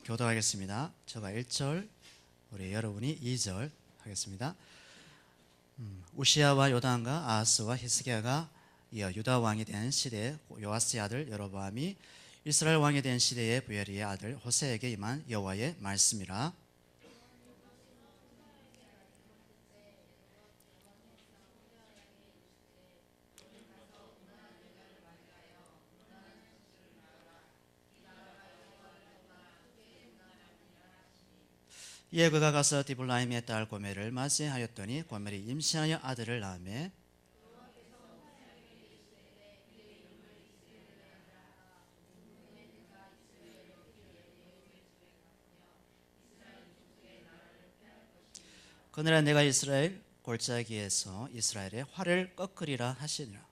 교도하겠습니다. 제가 1절, 우리 여러분이 2절 하겠습니다. 우시야와 요담과 아하스와 히스기야가 이어 유다 왕이 된 시대에 요아스의 아들 여로보암이 이스라엘 왕이 된 시대에 부엘리의 아들 호세에게 임한 여호와의 말씀이라. 이에 그가 가서 디블라임의 딸 고멜을 맞이하였더니 고멜이 임신하여 아들을 낳으매 그날에 내가 이스라엘 골짜기에서 이스라엘의 활을 꺾으리라 하시니라.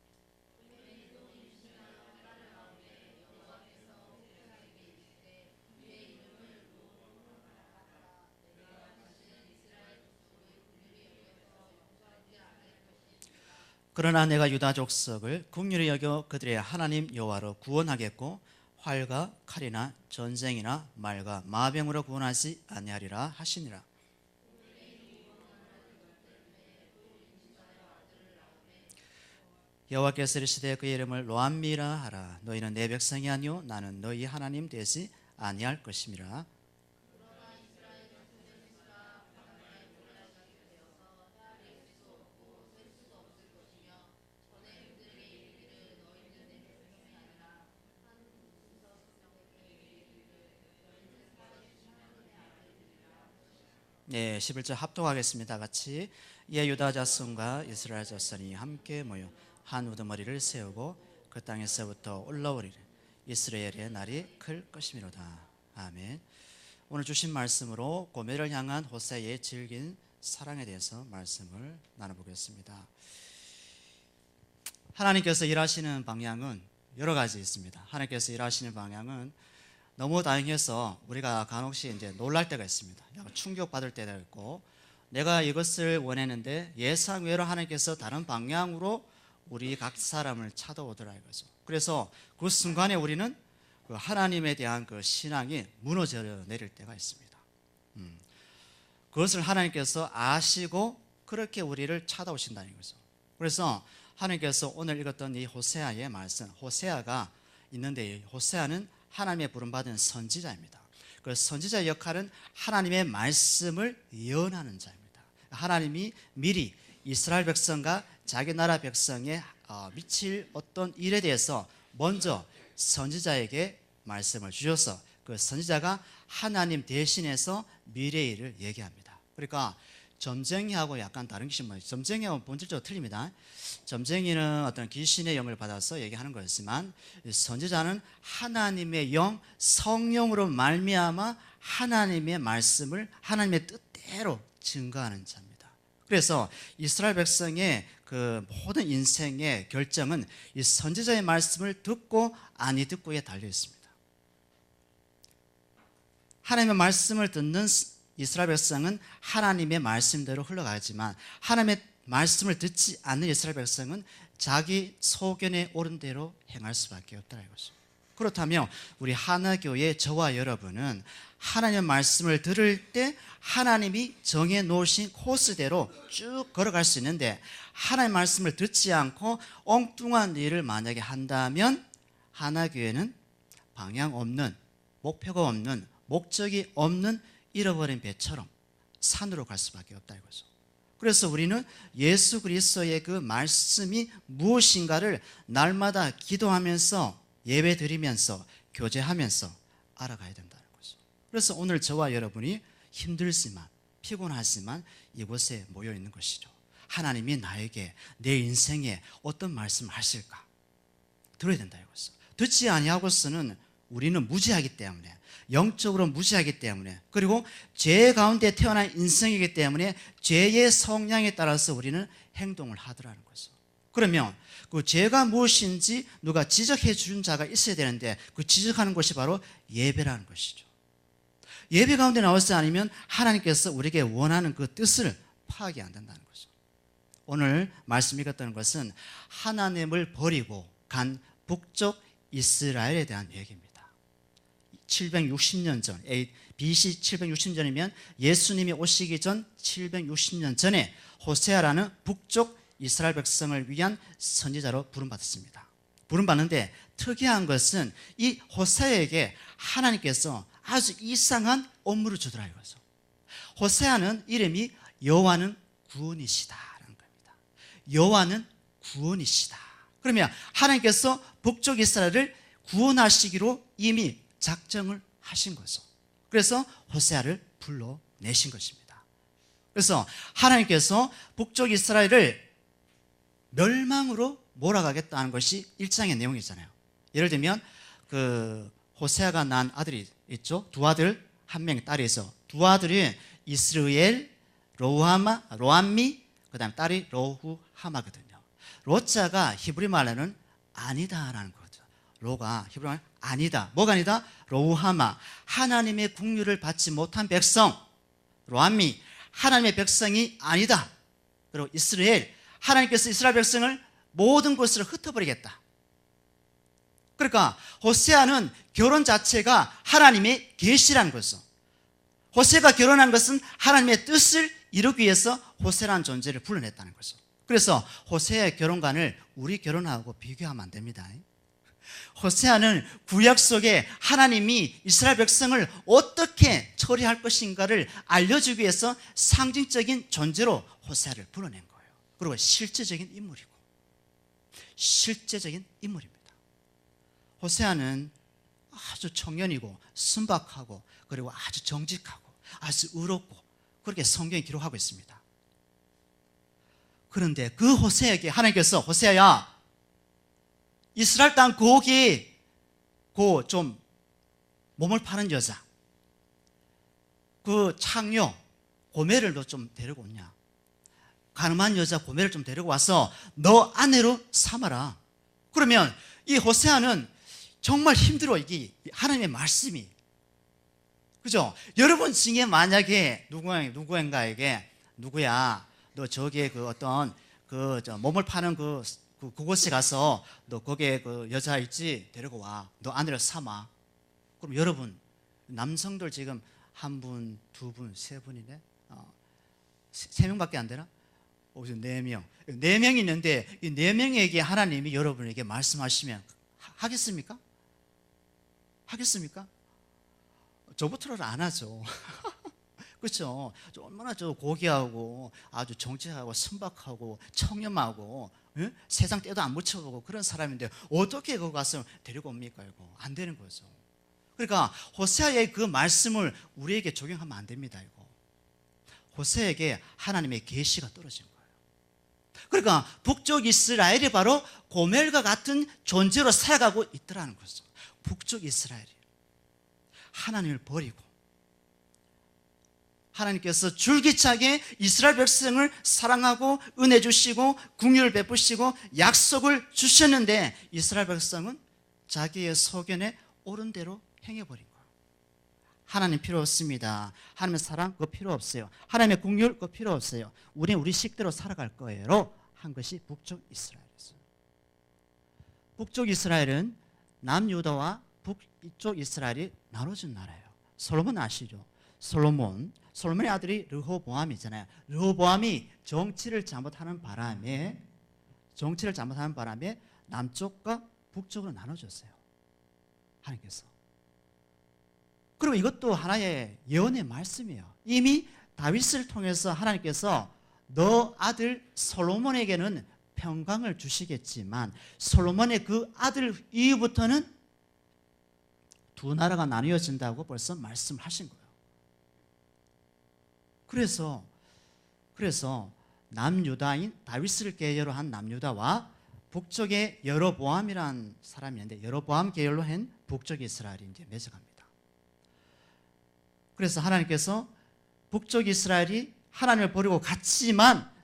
그러나 내가 유다 족속을 긍휼히 여겨 그들의 하나님 여호와로 구원하겠고 활과 칼이나 전쟁이나 말과 마병으로 구원하지 아니하리라 하시니라. 여호와께서 이르시되 그의 이름을 로암미라 하라. 너희는 내 백성이 아니요 나는 너희 하나님 되지 아니할 것임이라. 네, 11절 합독하겠습니다. 같이. 이에 유다 자손과 이스라엘 자손이 함께 모여 한 우두머리를 세우고 그 땅에서부터 올라오리니 이스라엘의 날이 클 것이미로다. 아멘. 오늘 주신 말씀으로 고멜을 향한 호세의 질긴 사랑에 대해서 말씀을 나눠보겠습니다. 하나님께서 일하시는 방향은 여러 가지 있습니다. 하나님께서 일하시는 방향은 너무 다양해서 우리가 간혹시 이제 놀랄 때가 있습니다. 충격받을 때가 있고, 내가 이것을 원했는데 예상외로 하나님께서 다른 방향으로 우리 각 사람을 찾아오더라 이거죠. 그래서 그 순간에 우리는 그 하나님에 대한 그 신앙이 무너져 내릴 때가 있습니다. 그것을 하나님께서 아시고 그렇게 우리를 찾아오신다는 거죠. 그래서 하나님께서 오늘 읽었던 이 호세아의 말씀, 호세아가 있는데, 호세아는 하나님의 부름받은 선지자입니다. 그 선지자의 역할은 하나님의 말씀을 예언하는 자입니다. 하나님이 미리 이스라엘 백성과 자기 나라 백성에 미칠 어떤 일에 대해서 먼저 선지자에게 말씀을 주셔서 그 선지자가 하나님 대신해서 미래의 일을 얘기합니다. 그러니까 점쟁이하고 약간 다른 것이 뭐예요? 점쟁이하고 본질적으로 틀립니다. 점쟁이는 어떤 귀신의 영을 받아서 얘기하는 거였지만, 선지자는 하나님의 영, 성령으로 말미암아 하나님의 말씀을 하나님의 뜻대로 증거하는 자입니다. 그래서 이스라엘 백성의 그 모든 인생의 결정은 이 선지자의 말씀을 듣고 아니 듣고에 달려 있습니다. 하나님의 말씀을 듣는 이스라엘 백성은 하나님의 말씀대로 흘러가지만, 하나님의 말씀을 듣지 않는 이스라엘 백성은 자기 소견에 옳은 대로 행할 수밖에 없다 이거죠. 그렇다면 우리 하나교회 저와 여러분은 하나님의 말씀을 들을 때 하나님이 정해 놓으신 코스대로 쭉 걸어갈 수 있는데, 하나님의 말씀을 듣지 않고 엉뚱한 일을 만약에 한다면 하나교회는 방향 없는, 목표가 없는, 목적이 없는 잃어버린 배처럼 산으로 갈 수밖에 없다 이거죠. 그래서 우리는 예수 그리스도의 그 말씀이 무엇인가를 날마다 기도하면서 예배드리면서 교제하면서 알아가야 된다는 거죠. 그래서 오늘 저와 여러분이 힘들지만 피곤하지만 이곳에 모여 있는 것이죠. 하나님이 나에게 내 인생에 어떤 말씀을 하실까 들어야 된다 이거죠. 듣지 아니하고서는 우리는 무지하기 때문에, 영적으로 무지하기 때문에, 그리고 죄 가운데 태어난 인생이기 때문에 죄의 성향에 따라서 우리는 행동을 하더라는 거죠. 그러면 그 죄가 무엇인지 누가 지적해 준 자가 있어야 되는데, 그 지적하는 것이 바로 예배라는 것이죠. 예배 가운데 나오지 않으면 하나님께서 우리에게 원하는 그 뜻을 파악이 안 된다는 거죠. 오늘 말씀 읽었다는 것은 하나님을 버리고 간 북쪽 이스라엘에 대한 얘기입니다. 760년 전, BC 760년이면 예수님이 오시기 전 760년 전에 호세아라는 북쪽 이스라엘 백성을 위한 선지자로 부름받았습니다. 부름받는데 특이한 것은 이 호세아에게 하나님께서 아주 이상한 업무를 주더라 이거죠. 호세아는 이름이 여호와는 구원이시다라는 겁니다. 여호와는 구원이시다. 그러면 하나님께서 북쪽 이스라엘을 구원하시기로 이미 작정을 하신 거죠. 그래서 호세아를 불러내신 것입니다. 그래서 하나님께서 북쪽 이스라엘을 멸망으로 몰아가겠다는 것이 1장의 내용이잖아요. 예를 들면 그 호세아가 낳은 아들이 있죠. 두 아들, 한 명의 딸이 있어. 두 아들이 이스르엘, 로암미, 그 다음에 딸이 로후하마거든요. 로자가 히브리 말로는 아니다라는 거죠. 로가 히브리 말로 아니다. 뭐가 아니다? 로후하마, 하나님의 국류를 받지 못한 백성. 로암미, 하나님의 백성이 아니다. 그리고 이스라엘, 하나님께서 이스라엘 백성을 모든 곳으로 흩어버리겠다. 그러니까 호세아는 결혼 자체가 하나님의 계시라는 거죠. 호세가 결혼한 것은 하나님의 뜻을 이루기 위해서 호세라는 존재를 불러냈다는 거죠. 그래서 호세아의 결혼관을 우리 결혼하고 비교하면 안 됩니다. 호세아는 구약 속에 하나님이 이스라엘 백성을 어떻게 처리할 것인가를 알려주기 위해서 상징적인 존재로 호세아를 불러낸 거예요. 그리고 실제적인 인물입니다. 호세아는 아주 청년이고 순박하고 그리고 아주 정직하고 아주 의롭고 그렇게 성경이 기록하고 있습니다. 그런데 그 호세아에게 하나님께서 호세아야, 이스라엘 땅 거기 그 좀 몸을 파는 여자, 그 창녀 고멜을 너 좀 데리고 오냐, 가늠한 여자 고멜을 좀 데리고 와서 너 아내로 삼아라. 그러면 이 호세아는 정말 힘들어. 이게 하나님의 말씀이, 그죠? 여러분 중에 만약에 누구인가에게 누구야 너 저기에 그 어떤 몸을 파는 그곳에 가서 너 거기에 그 여자 있지, 데리고 와, 너 아내를 삼아. 그럼 여러분 남성들 지금 한 분, 두 분, 세 분이네. 세 명밖에 안 되나? 네 명. 네 명이 있는데 이 네 명에게 하나님이 여러분에게 말씀하시면 하겠습니까? 하겠습니까? 저부터는 안 하죠. 그렇죠? 얼마나 고귀하고 아주 정직하고 순박하고 청렴하고, 응? 세상 때도 안 묻혀보고 그런 사람인데 어떻게 거기 가서 데리고 옵니까? 이거 안 되는 거죠. 그러니까 호세아의 그 말씀을 우리에게 적용하면 안 됩니다. 이거 호세아에게 하나님의 계시가 떨어진 거예요. 그러니까 북쪽 이스라엘이 바로 고멜과 같은 존재로 살아가고 있더라는 거죠. 북쪽 이스라엘이 하나님을 버리고 하나님께서 줄기차게 이스라엘 백성을 사랑하고 은혜 주시고 긍휼을 베푸시고 약속을 주셨는데 이스라엘 백성은 자기의 소견에 옳은 대로 행해버린 거예요. 하나님 필요 없습니다. 하나님의 사랑 그거 필요 없어요. 하나님의 긍휼 그거 필요 없어요. 우리는 우리 식대로 살아갈 거예요 한 것이 북쪽 이스라엘이었어요. 북쪽 이스라엘은 남유다와 북쪽 이스라엘이 나눠진 나라예요. 솔로몬 아시죠? 솔로몬의 아들이 르호보암이잖아요. 르호보암이 정치를 잘못하는 바람에 남쪽과 북쪽으로 나눠졌어요. 하나님께서. 그리고 이것도 하나의 예언의 말씀이에요. 이미 다윗을 통해서 하나님께서 너 아들 솔로몬에게는 평강을 주시겠지만 솔로몬의 그 아들 이후부터는 두 나라가 나뉘어진다고 벌써 말씀하신 거예요. 그래서 남유다인 다윗을 계열로 한 남유다와 북쪽에 여로보암이라는 사람이 있는데 여로보암 계열로 한 북쪽 이스라엘이 이제 맺어갑니다. 그래서 하나님께서 북쪽 이스라엘이 하나님을 버리고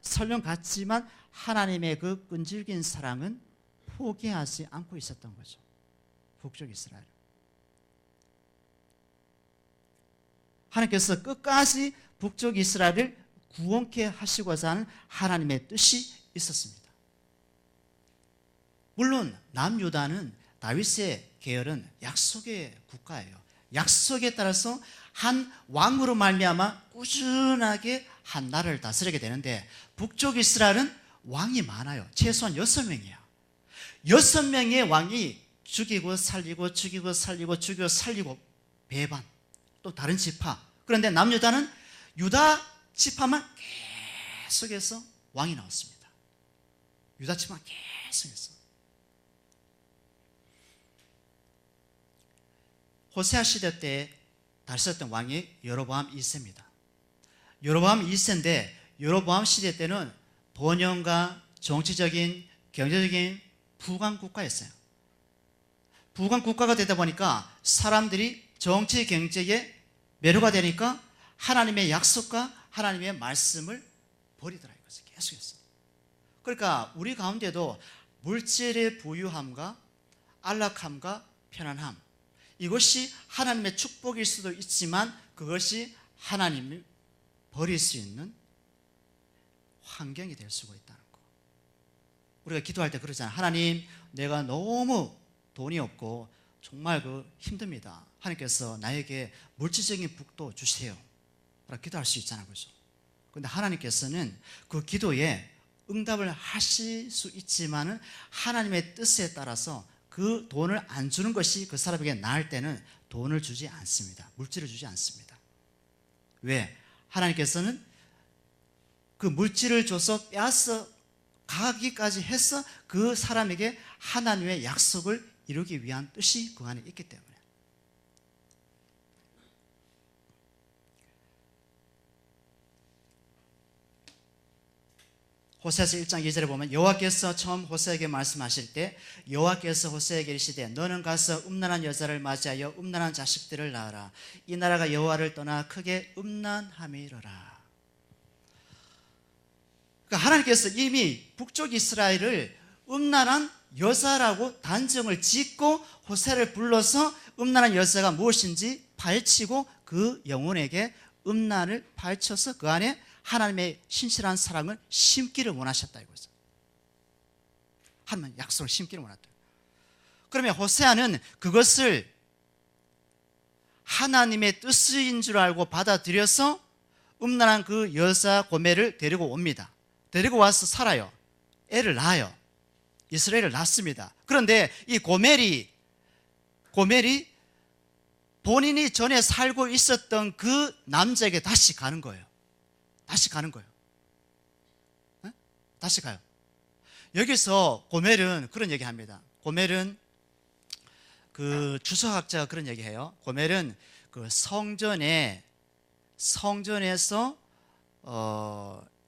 설령 갔지만 하나님의 그 끈질긴 사랑은 포기하지 않고 있었던 거죠. 북쪽 이스라엘. 하나님께서 끝까지 북쪽 이스라엘을 구원케 하시고자 하는 하나님의 뜻이 있었습니다. 물론 남유다는 다윗의 계열은 약속의 국가예요. 약속에 따라서 한 왕으로 말미암아 꾸준하게 한 나라를 다스리게 되는데, 북쪽 이스라엘은 왕이 많아요. 최소한 6명이에요. 6명의 왕이 죽이고 살리고 죽이고 살리고 죽이고 살리고 배반, 또 다른 지파. 그런데 남유다는 유다 지파만 계속해서 왕이 나왔습니다. 유다 지파만 계속해서. 호세아 시대 때 다스렸던 왕이 여로보암 2세입니다. 여로보암 2세인데 여로보암 시대 때는 번영과 정치적인 경제적인 부강 국가였어요. 부강 국가가 되다 보니까 사람들이 정치 경제에 매료가 되니까 하나님의 약속과 하나님의 말씀을 버리더라 이거죠. 계속해서. 그러니까 우리 가운데도 물질의 부유함과 안락함과 편안함, 이것이 하나님의 축복일 수도 있지만 그것이 하나님이 버릴 수 있는 환경이 될 수가 있다는 거. 우리가 기도할 때 그러잖아요. 하나님, 내가 너무 돈이 없고 정말 힘듭니다. 하나님께서 나에게 물질적인 복도 주세요. 라고 기도할 수 있잖아요. 그죠? 그런데 하나님께서는 그 기도에 응답을 하실 수 있지만은 하나님의 뜻에 따라서 그 돈을 안 주는 것이 그 사람에게 나을 때는 돈을 주지 않습니다. 물질을 주지 않습니다. 왜? 하나님께서는 그 물질을 줘서 빼앗아 가기까지 해서 그 사람에게 하나님의 약속을 이루기 위한 뜻이 그 안에 있기 때문에. 호세아서 1장 2절에 보면 여호와께서 처음 호세에게 말씀하실 때 여호와께서 호세에게 이르시되 너는 가서 음란한 여자를 맞이하여 음란한 자식들을 낳아라. 이 나라가 여호와를 떠나 크게 음란함이로라. 그러니까 하나님께서 이미 북쪽 이스라엘을 음란한 여자라고 단정을 짓고 호세를 불러서 음란한 여자가 무엇인지 파헤치고 그 영혼에게 음란을 파헤쳐서 그 안에 하나님의 신실한 사랑을 심기를 원하셨다 이거죠. 하나님의 약속을 심기를 원했다. 그러면 호세아는 그것을 하나님의 뜻인 줄 알고 받아들여서 음란한 그 여자 고멜을 데리고 옵니다. 데리고 와서 살아요. 애를 낳아요. 이스라엘을 낳습니다. 그런데 이 고멜이 본인이 전에 살고 있었던 그 남자에게 다시 가는 거예요. 다시 가는 거예요. 네? 다시 가요. 여기서 고멜은 그런 얘기 합니다. 고멜은 그 주석학자가 그런 얘기 해요. 고멜은 그 성전에서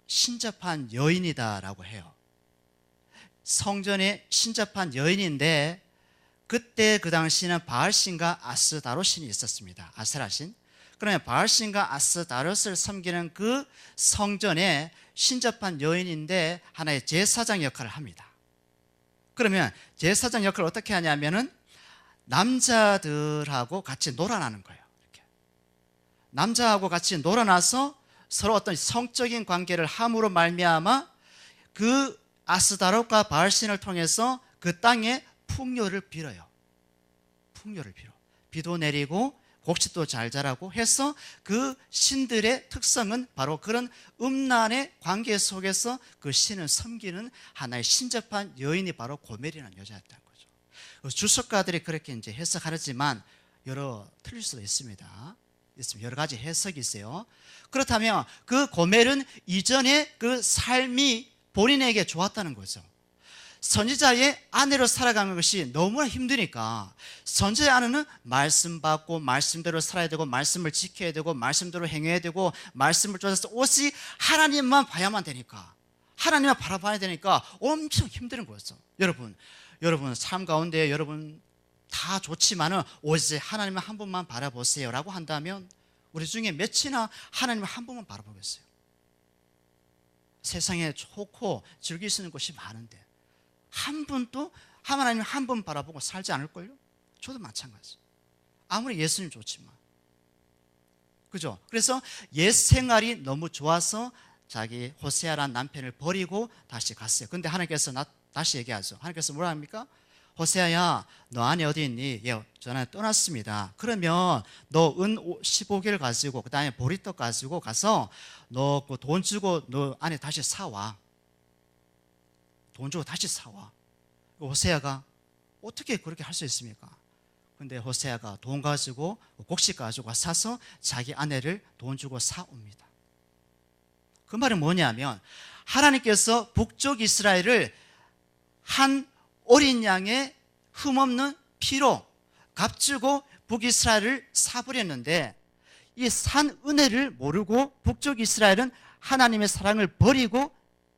신접한 여인이다라고 해요. 성전에 신접한 여인인데 그때 그 당시에는 바알신과 아스다롯신이 있었습니다. 아세라신. 그러면 바알신과 아스다롯을 섬기는 그 성전에 신접한 여인인데 하나의 제사장 역할을 합니다. 그러면 제사장 역할을 어떻게 하냐면은 남자들하고 같이 놀아나는 거예요. 이렇게. 남자하고 같이 놀아나서 서로 어떤 성적인 관계를 함으로 말미암아 그 아스다롯과 바알신을 통해서 그 땅에 풍요를 빌어요. 풍요를 빌어. 비도 내리고 곡식도 잘 자라고 해서 그 신들의 특성은 바로 그런 음란의 관계 속에서 그 신을 섬기는 하나의 신접한 여인이 바로 고멜이라는 여자였다는 거죠. 주석가들이 그렇게 이제 해석하지만 틀릴 수도 있습니다. 여러 가지 해석이 있어요. 그렇다면 그 고멜은 이전에 그 삶이 본인에게 좋았다는 거죠. 선지자의 아내로 살아가는 것이 너무나 힘드니까 선지자의 아내는 말씀 받고 말씀대로 살아야 되고 말씀을 지켜야 되고 말씀대로 행해야 되고 말씀을 쫓아서 오직 하나님만 봐야만 되니까 하나님만 바라봐야 되니까 엄청 힘든 거였어. 여러분 삶 가운데 여러분 다 좋지만은 오직 하나님만 한 분만 바라보세요 라고 한다면 우리 중에 몇이나 하나님을 한 분만 바라보겠어요? 세상에 좋고 즐길 수 있는 곳이 많은데 한 분도 하나님 한 분 바라보고 살지 않을걸요? 저도 마찬가지. 아무리 예수님 좋지만. 그죠? 그래서 옛 생활이 너무 좋아서 자기 호세아라는 남편을 버리고 다시 갔어요. 근데 하나님께서 다시 얘기하죠. 하나님께서 뭐라 합니까? 호세아야, 너 아내 어디 있니? 예, 전화 떠났습니다. 그러면 너 은 15개를 가지고 그 다음에 보리떡 가지고 가서 너 그 돈 주고 너 아내 다시 사와. 돈 주고 다시 사와. 호세아가 어떻게 그렇게 할 수 있습니까? 근데 호세아가 돈 가지고 곡식 가지고 사서 자기 아내를 돈 주고 사옵니다. 그 말은 뭐냐면 하나님께서 북쪽 이스라엘을 한 어린 양의 흠없는 피로 값주고 북이스라엘을 사버렸는데 이 산 은혜를 모르고 북쪽 이스라엘은 하나님의 사랑을 버리고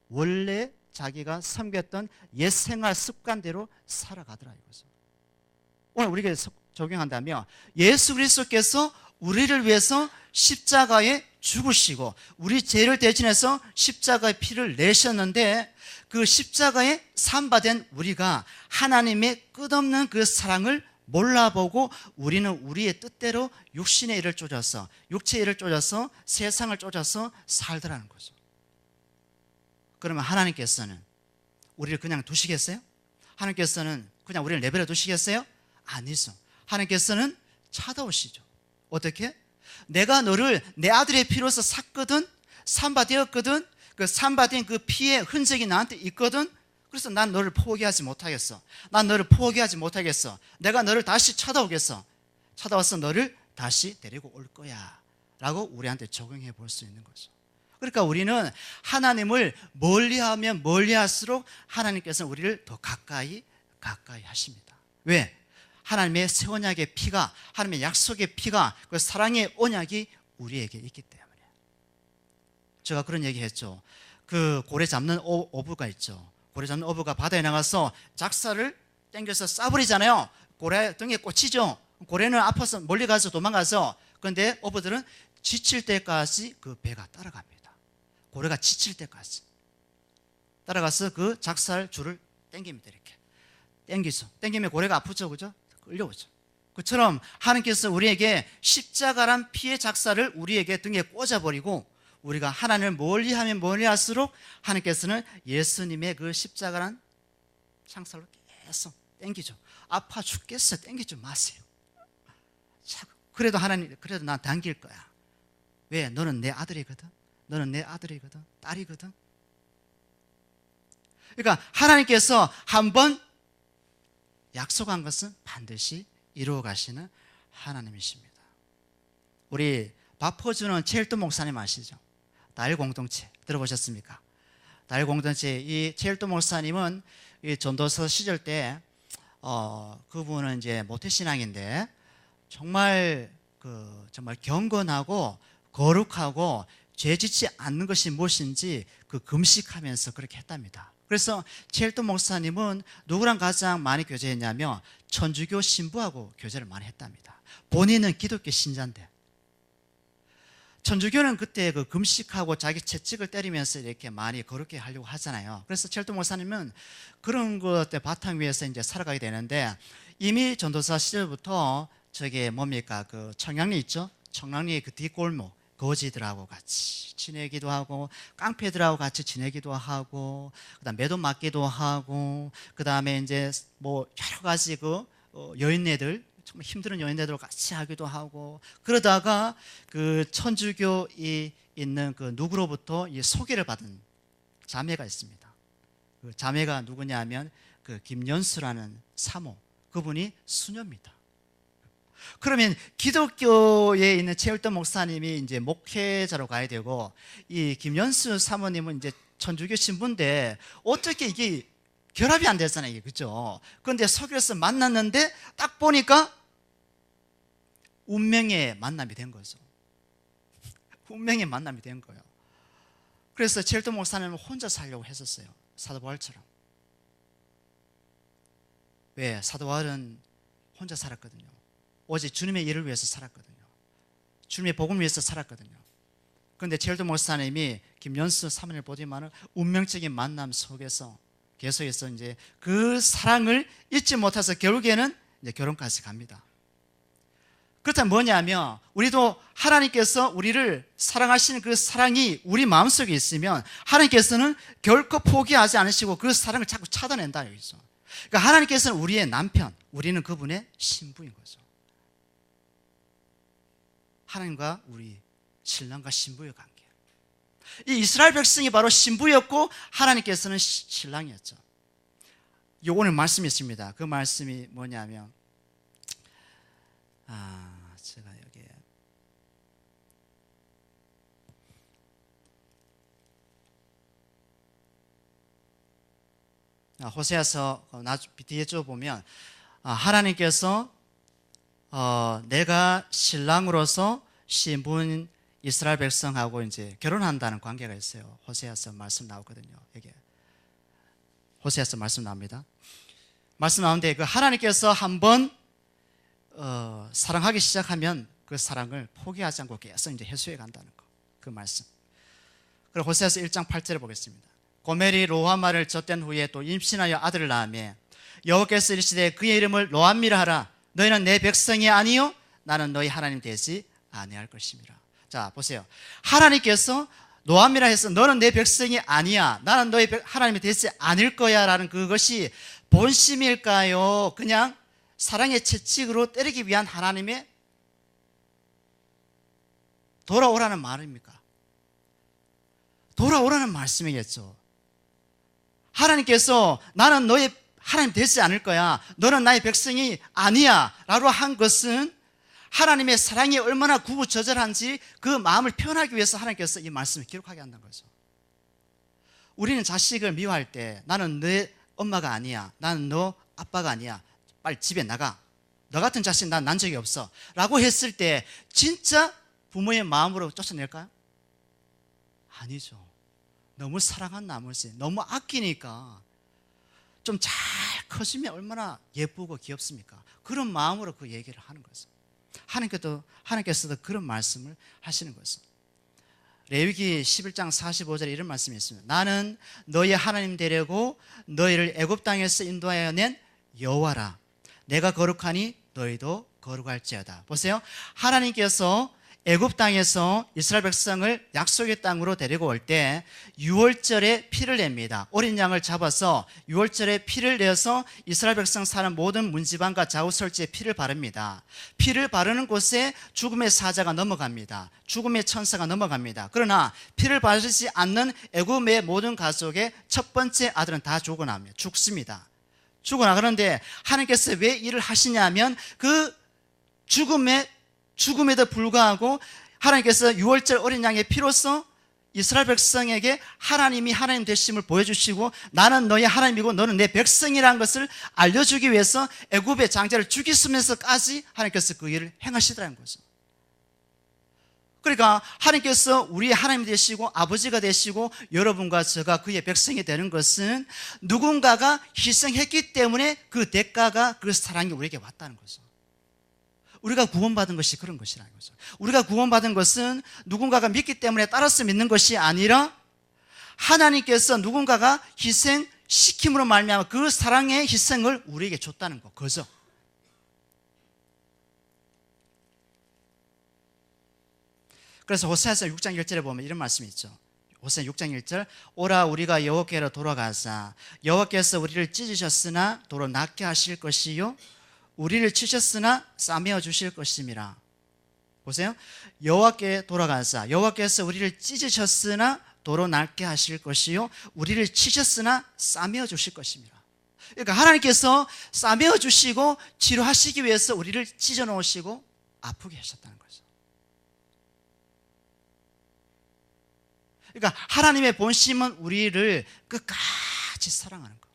원래 자기가 섬겼던 옛 생활 습관대로 살아가더라 이거죠. 오늘 우리가 적용한다면 예수 그리스도께서 우리를 위해서 십자가에 죽으시고 우리 죄를 대신해서 십자가의 피를 내셨는데 그 십자가에 삼바된 우리가 하나님의 끝없는 그 사랑을 몰라보고 우리는 우리의 뜻대로 육신의 일을 쫓아서 육체의 일을 쫓아서 세상을 쫓아서 살더라는 거죠. 그러면 하나님께서는 우리를 그냥 두시겠어요? 하나님께서는 그냥 우리를 내버려 두시겠어요? 아니죠. 하나님께서는 찾아오시죠. 어떻게? 내가 너를 내 아들의 피로서 샀거든, 삼바되었거든, 그 삼바된 그 피의 흔적이 나한테 있거든. 그래서 난 너를 포기하지 못하겠어. 난 너를 포기하지 못하겠어. 내가 너를 다시 찾아오겠어. 찾아와서 너를 다시 데리고 올 거야 라고 우리한테 적용해 볼 수 있는 거죠. 그러니까 우리는 하나님을 멀리하면 멀리할수록 하나님께서는 우리를 더 가까이 하십니다. 왜? 하나님의 새 언약의 피가, 하나님의 약속의 피가, 그 사랑의 언약이 우리에게 있기 때문에. 제가 그런 얘기 했죠. 그 고래 잡는 어부가 있죠. 고래 잡는 어부가 바다에 나가서 작사를 당겨서 쏴버리잖아요. 고래 등에 꽂히죠. 고래는 아파서 멀리 가서 도망가서, 그런데 어부들은 지칠 때까지 그 배가 따라갑니다. 고래가 지칠 때까지 따라가서 그 작살 줄을 당깁니다. 이렇게 당기죠. 당기면 고래가 아프죠, 그죠? 끌려오죠. 그처럼 하나님께서 우리에게 십자가란 피의 작사를 우리에게 등에 꽂아버리고 우리가 하나님을 멀리하면 멀리할수록 하나님께서는 예수님의 그 십자가란 창살로 계속 당기죠. 아파 죽겠어, 당기지 마세요. 그래도 하나님, 그래도 난 당길 거야. 왜? 너는 내 아들이거든. 너는 내 아들이거든, 딸이거든. 그러니까 하나님께서 한번 약속한 것은 반드시 이루어 가시는 하나님이십니다. 우리 바퍼주는 최일도 목사님 아시죠? 다일 공동체 들어보셨습니까? 다일 공동체, 이 최일도 목사님은 이 전도서 시절 때 그분은 이제 모태신앙인데 정말 정말 경건하고 거룩하고 죄 짓지 않는 것이 무엇인지 그 금식하면서 그렇게 했답니다. 그래서 최일도 목사님은 누구랑 가장 많이 교제했냐면 천주교 신부하고 교제를 많이 했답니다. 본인은 기독교 신자인데 천주교는 그때 그 금식하고 자기 채찍을 때리면서 이렇게 많이 거룩게 하려고 하잖아요. 그래서 최일도 목사님은 그런 것들 바탕 위에서 이제 살아가게 되는데 이미 전도사 시절부터 저게 뭡니까? 그 청량리 있죠? 청량리 그 뒷골목 거지들하고 같이 지내기도 하고 깡패들하고 같이 지내기도 하고 그다음 매도 맞기도 하고 그다음에 이제 뭐 여러 가지 그 여인네들 정말 힘든 여인네들과 같이 하기도 하고 그러다가 그 천주교에 있는 그 누구로부터 이 소개를 받은 자매가 있습니다. 그 자매가 누구냐면 그 김연수라는 사모, 그분이 수녀입니다. 그러면 기독교에 있는 최일도 목사님이 이제 목회자로 가야 되고 이 김연수 사모님은 이제 천주교 신부인데 어떻게 이게 결합이 안 되잖아요, 이게. 그죠? 그런데 소개해서 만났는데 딱 보니까 운명의 만남이 된 거죠. 운명의 만남이 된 거예요. 그래서 최일도 목사님은 혼자 살려고 했었어요. 사도 바울처럼. 왜? 사도 바울은 혼자 살았거든요. 오직 주님의 일을 위해서 살았거든요. 주님의 복음을 위해서 살았거든요. 그런데 최일도 목사님이 김연수 사모님을 보지만은 운명적인 만남 속에서 계속해서 이제 그 사랑을 잊지 못해서 결국에는 이제 결혼까지 갑니다. 그렇다면 뭐냐면 우리도 하나님께서 우리를 사랑하시는 그 사랑이 우리 마음속에 있으면 하나님께서는 결코 포기하지 않으시고 그 사랑을 자꾸 찾아낸다 여기서. 그러니까 하나님께서는 우리의 남편, 우리는 그분의 신부인 거죠. 하나님과 우리 신랑과 신부의 관계. 이 이스라엘 백성이 바로 신부였고 하나님께서는 신랑이었죠. 오늘 말씀이 있습니다. 그 말씀이 뭐냐면 제가 여기에 호세아서 뒤에 쭉 보면 하나님께서 내가 신랑으로서 신부인 이스라엘 백성하고 이제 결혼한다는 관계가 있어요. 호세아서 말씀 나오거든요. 여기 호세아서 말씀 나옵니다. 말씀 나오는데 그 하나님께서 한번 사랑하기 시작하면 그 사랑을 포기하지 않고 계속 이제 해소해 간다는 거. 그 말씀. 그리고 호세아서 1장 8절을 보겠습니다. 고멜이 로함마를 젖댄 후에 또 임신하여 아들을 낳으며 여호와께서 이르시되 그의 이름을 로함미라 하라. 너희는 내 백성이 아니요 나는 너희 하나님 되지 아니할 것임이라. 자 보세요. 하나님께서 노함이라 해서 너는 내 백성이 아니야, 나는 너희 하나님이 되지 않을 거야 라는 그것이 본심일까요? 그냥 사랑의 채찍으로 때리기 위한 하나님의 돌아오라는 말입니까? 돌아오라는 말씀이겠죠. 하나님께서 나는 너희 하나님 되지 않을 거야, 너는 나의 백성이 아니야 라고 한 것은 하나님의 사랑이 얼마나 구구절절한지 그 마음을 표현하기 위해서 하나님께서 이 말씀을 기록하게 한다는 거죠. 우리는 자식을 미워할 때 나는 내 엄마가 아니야, 나는 너 아빠가 아니야, 빨리 집에 나가, 너 같은 자식 난 난 적이 없어 라고 했을 때 진짜 부모의 마음으로 쫓아낼까요? 아니죠. 너무 사랑한 나머지 너무 아끼니까 좀 잘 커지면 얼마나 예쁘고 귀엽습니까? 그런 마음으로 그 얘기를 하는 거죠. 하나님께서도 그런 말씀을 하시는 것은 레위기 11장 45절에 이런 말씀이 있습니다. 나는 너희 하나님 되려고 너희를 애굽 땅에서 인도하여 낸 여호와라. 내가 거룩하니 너희도 거룩할지어다. 보세요. 하나님께서 애굽 땅에서 이스라엘 백성을 약속의 땅으로 데리고 올 때 유월절에 피를 냅니다. 어린 양을 잡아서 유월절에 피를 내어서 이스라엘 백성 사는 모든 문지방과 좌우설지에 피를 바릅니다. 피를 바르는 곳에 죽음의 사자가 넘어갑니다. 죽음의 천사가 넘어갑니다. 그러나 피를 바르지 않는 애굽의 모든 가족의 첫 번째 아들은 다 죽습니다. 그런데 하나님께서 왜 일을 하시냐면 그 죽음에도 불구하고 하나님께서 유월절 어린 양의 피로써 이스라엘 백성에게 하나님이 하나님 되심을 보여주시고 나는 너희 하나님이고 너는 내 백성이라는 것을 알려주기 위해서 애굽의 장자를 죽이시면서까지 하나님께서 그 일을 행하시더라는 거죠. 그러니까 하나님께서 우리의 하나님 되시고 아버지가 되시고 여러분과 제가 그의 백성이 되는 것은 누군가가 희생했기 때문에 그 대가가 그 사랑이 우리에게 왔다는 거죠. 우리가 구원받은 것이 그런 것이라는 거죠. 우리가 구원받은 것은 누군가가 믿기 때문에 따라서 믿는 것이 아니라 하나님께서 누군가가 희생시킴으로 말미암아 그 사랑의 희생을 우리에게 줬다는 거죠. 그래서 호세아서 6장 1절에 보면 이런 말씀이 있죠. 호세아 6장 1절 오라 우리가 여호와께로 돌아가자. 여호와께서 우리를 찢으셨으나 도로 낫게 하실 것이요 우리를 치셨으나 싸매어 주실 것임이라. 보세요. 여호와께 돌아가자. 여호와께서 우리를 찢으셨으나 도로 낫게 하실 것이요 우리를 치셨으나 싸매어 주실 것임이라. 그러니까 하나님께서 싸매어 주시고 치료하시기 위해서 우리를 찢어 놓으시고 아프게 하셨다는 거죠. 그러니까 하나님의 본심은 우리를 끝까지 사랑하는 거.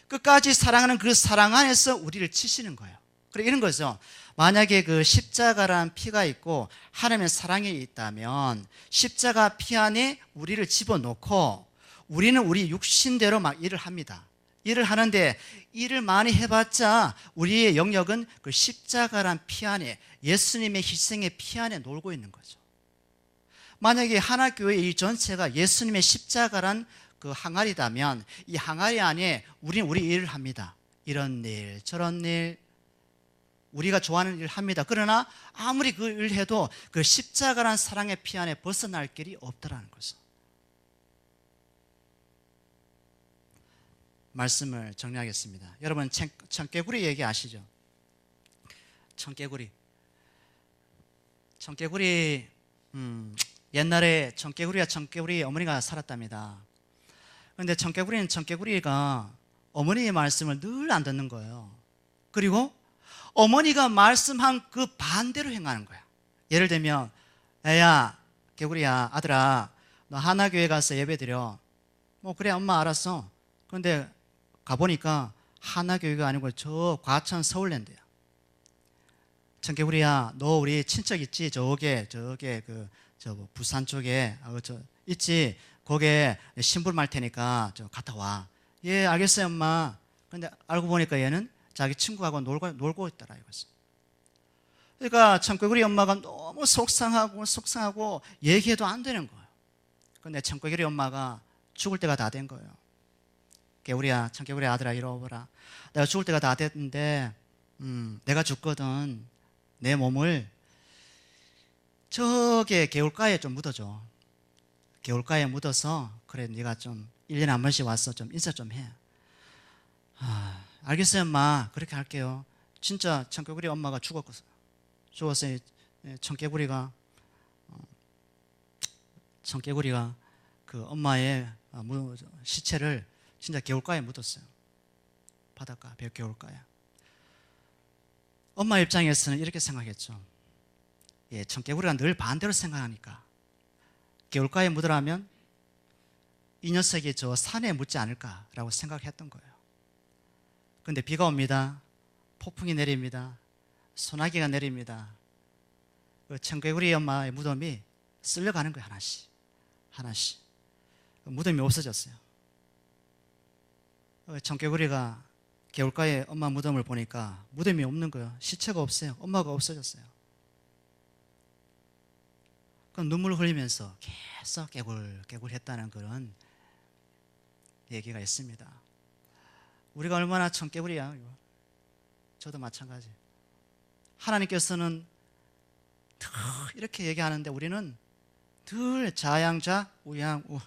끝까지 사랑하는 그 사랑 안에서 우리를 치시는 거예요. 그래 이런 거죠. 만약에 그 십자가란 피가 있고 하나님의 사랑이 있다면 십자가 피 안에 우리를 집어넣고 우리는 우리 육신대로 막 일을 합니다. 일을 하는데 일을 많이 해봤자 우리의 영역은 그 십자가란 피 안에 예수님의 희생의 피 안에 놀고 있는 거죠. 만약에 하나교회 이 전체가 예수님의 십자가란 그 항아리다면 이 항아리 안에 우리는 우리 일을 합니다. 이런 일 저런 일 우리가 좋아하는 일을 합니다. 그러나 아무리 그 일을 해도 그 십자가란 사랑의 피 안에 벗어날 길이 없다라는 거죠. 말씀을 정리하겠습니다. 여러분 청개구리 얘기 아시죠? 청개구리 옛날에 청개구리 어머니가 살았답니다. 그런데 청개구리가 어머니의 말씀을 늘 안 듣는 거예요. 그리고 어머니가 말씀한 그 반대로 행하는 거야. 예를 들면, 애야, 개구리야, 아들아, 너 하나교회 가서 예배 드려. 뭐 그래 엄마 알았어. 그런데 가보니까 하나교회가 아니고 저 과천 서울랜드야. 청개구리야, 너 우리 친척 있지? 저게 부산 쪽에 있지? 거기에 신불 말 테니까 저 갔다 와. 예, 알겠어요 엄마. 근데 알고 보니까 얘는 자기 친구하고 놀고 있더라 이거지. 그러니까 청개구리 엄마가 너무 속상하고 얘기해도 안 되는 거예요. 근데 청개구리 엄마가 죽을 때가 다 된 거예요. 청개구리 아들아 이리 와보라. 내가 죽을 때가 다 됐는데 내가 죽거든 내 몸을 저게 개울가에 좀 묻어줘. 개울가에 묻어서 그래 네가 좀 1년에 한 번씩 와서 좀 인사 좀 해. 알겠어요 엄마. 그렇게 할게요. 진짜 청개구리 엄마가 죽었어요. 청개구리가 그 엄마의 시체를 진짜 개울가에 묻었어요. 바닷가 개울가에. 엄마 입장에서는 이렇게 생각했죠. 예, 청개구리가 늘 반대로 생각하니까 개울가에 묻으라면 이 녀석이 저 산에 묻지 않을까라고 생각했던 거예요. 그런데 비가 옵니다. 폭풍이 내립니다. 소나기가 내립니다. 그 청개구리 엄마의 무덤이 쓸려가는 거예요. 하나씩 무덤이 없어졌어요. 청개구리가 개울가에 엄마 무덤을 보니까 무덤이 없는 거예요. 시체가 없어요. 엄마가 없어졌어요. 그럼 눈물을 흘리면서 계속 깨굴 했다는 그런 얘기가 있습니다. 우리가 얼마나 청개구리야. 저도 마찬가지. 하나님께서는 늘 이렇게 얘기하는데 우리는 늘 좌양좌 우양우